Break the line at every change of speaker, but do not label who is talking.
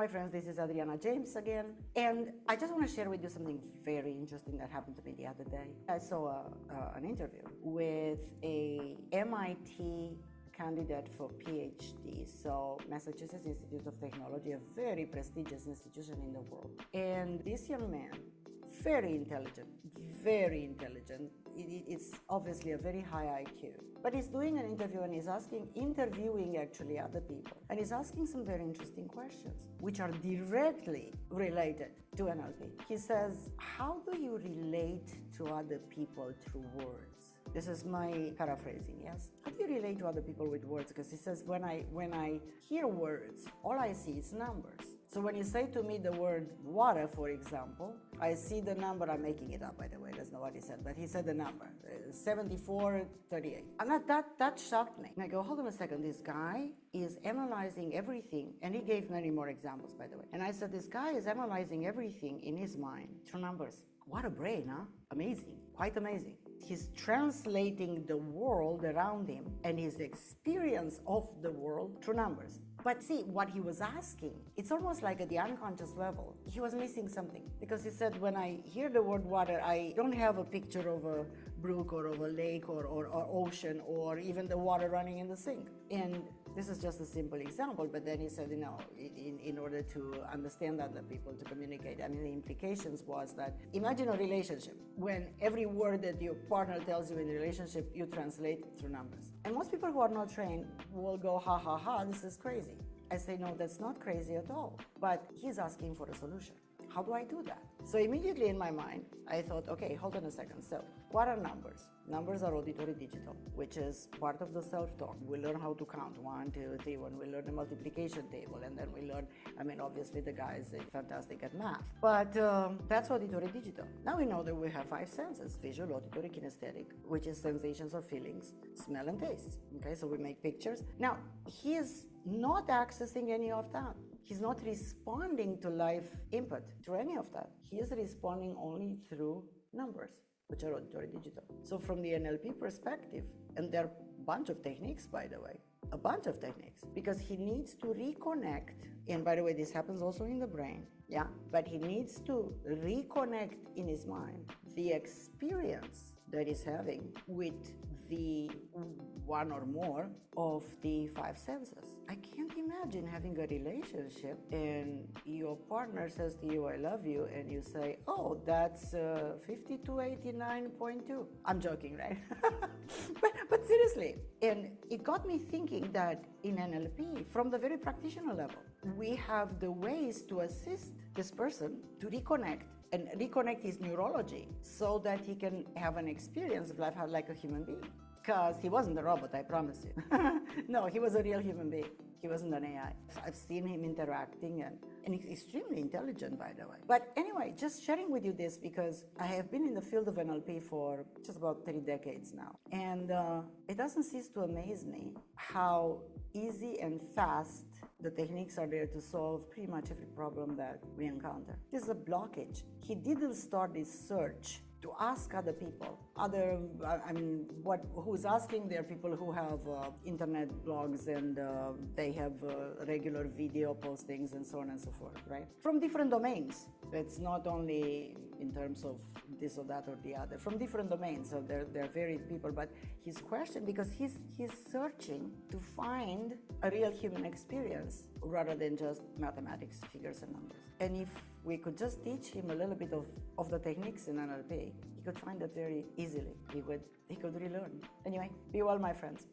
friends, this is Adriana James again, and I just want to share with you something very interesting that happened to me the other day. I saw an interview with a MIT candidate for PhD, so Massachusetts Institute of Technology, a very prestigious institution in the world. And this young man, very intelligent, it's obviously a very high IQ, but he's doing an interview and he's interviewing actually other people, and he's asking some very interesting questions which are directly related to NLP. He says, how do you relate to other people through words? This is my paraphrasing, yes? How do you relate to other people with words? Because he says, when I hear words, all I see is numbers. So when you say to me the word water, for example, I see the number. I'm making it up, by the way, that's not what he said, but he said the number, 7438. And that shocked me. And I go, hold on a second, this guy is analyzing everything, and he gave many more examples, by the way. And I said, this guy is analyzing everything in his mind through numbers. What a brain, huh? Amazing, quite amazing. He's translating the world around him and his experience of the world through numbers. But see, what he was asking, it's almost like at the unconscious level, he was missing something. Because he said, when I hear the word water, I don't have a picture of a brook or of a lake or ocean or even the water running in the sink. And this is just a simple example, but then he said, in order to understand other people, to communicate, I mean, the implications was that, imagine a relationship when every word that your partner tells you in the relationship, you translate through numbers. And most people who are not trained will go, ha, ha, ha, this is crazy. I say, no, that's not crazy at all. But he's asking for a solution. How do I do that? So immediately in my mind, I thought, okay, hold on a second. So what are numbers? Numbers are auditory digital, which is part of the self-talk. We learn how to count 1, 2, 3, when we learn the multiplication table, and then we learn, obviously the guy is fantastic at math. But that's auditory digital. Now we know that we have 5 senses: visual, auditory, kinesthetic, which is sensations or feelings, smell and taste. Okay, so we make pictures. Now, he is not accessing any of that. He's not responding to live input through any of that. He is responding only through numbers, which are auditory digital. So from the NLP perspective, and there are a bunch of techniques, by the way, because he needs to reconnect, and by the way, this happens also in the brain, yeah, but he needs to reconnect in his mind the experience that he's having with the one or more of the 5 senses. I can't imagine having a relationship and your partner says to you, I love you, and you say, oh, that's 5289.2. I'm joking, right? but seriously, and it got me thinking that in NLP, from the very practitioner level, we have the ways to assist this person to reconnect and reconnect his neurology so that he can have an experience of life like a human being. Because he wasn't a robot, I promise you. No, he was a real human being. He wasn't an AI. I've seen him interacting and he's extremely intelligent, by the way. But anyway, just sharing with you this because I have been in the field of NLP for just about 3 decades now. And it doesn't cease to amaze me how easy and fast the techniques are there to solve pretty much every problem that we encounter. This is a blockage. He didn't start this search to ask other people. Who's asking? There are people who have internet blogs and they have regular video postings and so on and so forth, right? From different domains. It's not only in terms of this or that or the other. From different domains, so they're varied people. But his question, because he's searching to find a real human experience rather than just mathematics, figures and numbers. And if we could just teach him a little bit of the techniques in NLP, he could find that very easily. He could relearn. Anyway, be well, my friends.